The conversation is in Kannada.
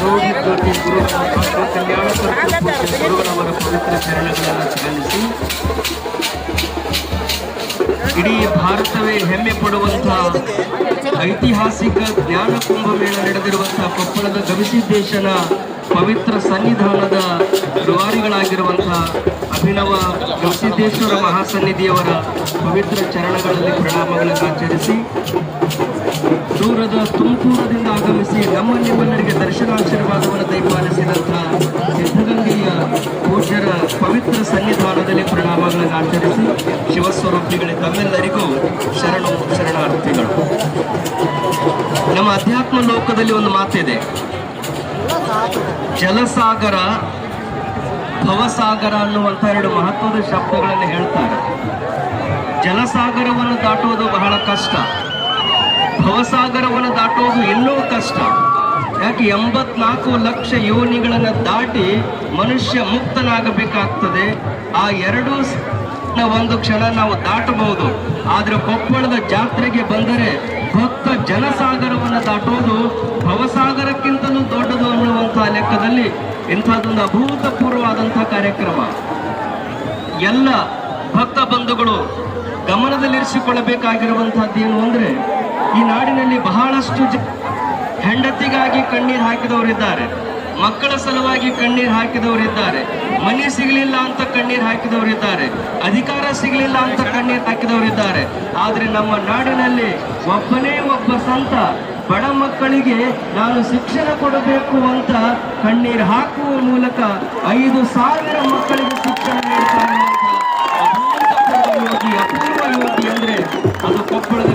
ರೋಗಿ ಜ್ಯೋತಿ ಗುರು ಕಲ್ಯಾಣ ಗುರುಗಳವರ ಪವಿತ್ರ ಚರಣಗಳನ್ನು ಧ್ಯಾನಿಸಿ ಇಡೀ ಭಾರತವೇ ಹೆಮ್ಮೆ ಪಡುವಂತಹ ಐತಿಹಾಸಿಕ ಜ್ಞಾನ ಕುಂಭಮೇಳ ನಡೆದಿರುವಂತಹ ಕೊಪ್ಪಳದ ಗವಿಸಿದ್ದೇಶನ ಪವಿತ್ರ ಸನ್ನಿಧಾನದ ರೂವಾರಿಗಳಾಗಿರುವಂತಹ ಅಭಿನವ ಗವಿಸಿದ್ದೇಶ್ವರ ಮಹಾಸನ್ನಿಧಿಯವರ ಪವಿತ್ರ ಚರಣಗಳಲ್ಲಿ ಪ್ರಣಾಮಗಳನ್ನು ಆಚರಿಸಿ ದೂರದ ತುಮಕೂರದಿಂದ ಆಗಮಿಸಿ ನಿಮ್ಮೆಲ್ಲರಿಗೆ ದರ್ಶನಾಶೀರ್ವಾದವನ್ನು ದಯಪಾಲಿಸಿದಂತಹ ಸಿದ್ಧಗಂಗೆಯ ಪೂಜ್ಯರ ಪವಿತ್ರ ಸನ್ನಿಧಾನದಲ್ಲಿ ಪ್ರಣಾಮಗಳನ್ನು ಆಚರಿಸಿ ಶಿವಸ್ವರೂಪಿಗಳಿಗೆ ತಮ್ಮೆಲ್ಲರಿಗೂ ಶರಣಾರ್ಥಿಗಳು. ನಮ್ಮ ಅಧ್ಯಾತ್ಮ ಲೋಕದಲ್ಲಿ ಒಂದು ಮಾತಿದೆ, ಜಲಸಾಗರ ಭವಸಾಗರ ಅನ್ನುವಂಥ ಎರಡು ಮಹತ್ವದ ಶಬ್ದಗಳನ್ನು ಹೇಳ್ತಾರೆ. ಜಲಸಾಗರವನ್ನು ದಾಟುವುದು ಬಹಳ ಕಷ್ಟ, ಭವಸಾಗರವನ್ನು ದಾಟುವುದು ಇನ್ನೂ ಕಷ್ಟ. ಯಾಕೆ 84 ಲಕ್ಷ ಯೋನಿಗಳನ್ನು ದಾಟಿ ಮನುಷ್ಯ ಮುಕ್ತನಾಗಬೇಕಾಗ್ತದೆ. ಆ ಎರಡೂ ಒಂದು ಕ್ಷಣ ನಾವು ದಾಟಬಹುದು. ಆದರೆ ಕೊಪ್ಪಳದ ಜಾತ್ರೆಗೆ ಬಂದರೆ ಭಕ್ತ ಜನಸಾಗರವನ್ನು ದಾಟುವುದು ಭವಸಾಗರಕ್ಕಿಂತಲೂ ದೊಡ್ಡದು ಅನ್ನುವಂತಹ ಲೆಕ್ಕದಲ್ಲಿ ಇಂಥದ್ದೊಂದು ಅಭೂತಪೂರ್ವವಾದಂತಹ ಕಾರ್ಯಕ್ರಮ. ಎಲ್ಲ ಭಕ್ತ ಬಂಧುಗಳು ಗಮನದಲ್ಲಿರಿಸಿಕೊಳ್ಳಬೇಕಾಗಿರುವಂತಹದ್ದು ಏನು ಅಂದರೆ, ಈ ನಾಡಿನಲ್ಲಿ ಬಹಳಷ್ಟು ಹೆಂಡತಿಗಾಗಿ ಕಣ್ಣೀರು ಹಾಕಿದವರಿದ್ದಾರೆ, ಮಕ್ಕಳ ಸಲುವಾಗಿ ಕಣ್ಣೀರು ಹಾಕಿದವರಿದ್ದಾರೆ, ಮನೆ ಸಿಗಲಿಲ್ಲ ಅಂತ ಕಣ್ಣೀರು ಹಾಕಿದವರಿದ್ದಾರೆ, ಅಧಿಕಾರ ಸಿಗಲಿಲ್ಲ ಅಂತ ಕಣ್ಣೀರು ಹಾಕಿದವರಿದ್ದಾರೆ. ಆದರೆ ನಮ್ಮ ನಾಡಿನಲ್ಲಿ ಒಬ್ಬನೇ ಒಬ್ಬ ಸಂತ ಬಡ ಮಕ್ಕಳಿಗೆ ನಾನು ಶಿಕ್ಷಣ ಕೊಡಬೇಕು ಅಂತ ಕಣ್ಣೀರು ಹಾಕುವ ಮೂಲಕ 5,000 ಮಕ್ಕಳಿಗೆ ಶಿಕ್ಷಣ ನೀಡ್ತಾ ಇರುವಂತಹ ಅಪೂರ್ವ ಯೋಗಿ ಅಂದರೆ ಅದು ಕೊಪ್ಪಳದ